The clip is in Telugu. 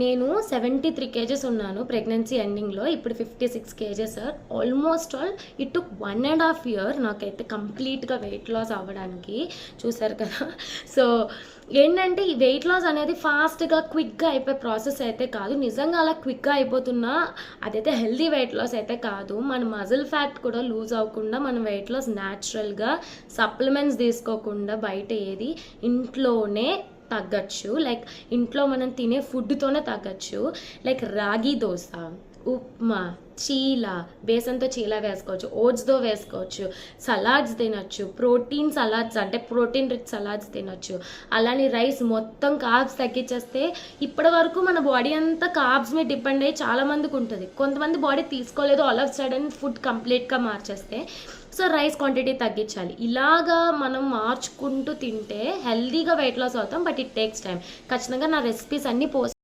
నేను 73 కేజెస్ ఉన్నాను ప్రెగ్నెన్సీ ఎండింగ్లో. ఇప్పుడు 56 kgs. Almost all it took 1.5 year నాకైతే కంప్లీట్గా వెయిట్ లాస్ అవ్వడానికి. చూసారు కదా. సో ఏంటంటే ఈ వెయిట్ లాస్ అనేది ఫాస్ట్గా క్విక్గా అయిపోయే ప్రాసెస్ అయితే కాదు. నిజంగా అలా క్విక్గా అయిపోతున్నా అదైతే హెల్దీ వెయిట్ లాస్ అయితే కాదు. మన మజిల్ ఫ్యాట్ కూడా లూజ్ అవ్వకుండా మన వెయిట్ లాస్ న్యాచురల్గా సప్లిమెంట్స్ తీసుకోకుండా బయట ఏది ఇంట్లోనే తగ్గచ్చు. లైక్ ఇంట్లో మనం తినే ఫుడ్తోనే తగ్గచ్చు. లైక్ రాగి దోశ, ఉప్మా, చీలా, బేసన్తో చీలా వేసుకోవచ్చు, ఓట్స్తో వేసుకోవచ్చు, సలాడ్స్ తినచ్చు, ప్రోటీన్ సలాడ్స్ అంటే ప్రోటీన్ రిచ్ సలాడ్స్ తినచ్చు. అలానే రైస్ మొత్తం కార్బ్స్ తగ్గించేస్తే ఇప్పటి వరకు మన బాడీ అంతా కార్బ్స్ మీద డిపెండ్ అయ్యి చాలామందికి ఉంటుంది. కొంతమంది బాడీ తీసుకోలేదు, ఆల్ ఆఫ్ సడన్ ఫుడ్ కంప్లీట్గా మార్చేస్తే. సో రైస్ క్వాంటిటీ తగ్గించాలి. ఇలాగా మనం మార్చుకుంటూ తింటే హెల్దీగా వెయిట్ లాస్ అవుతాం. But it takes time. ఖచ్చితంగా నా రెసిపీస్ అన్నీ పోస్ట్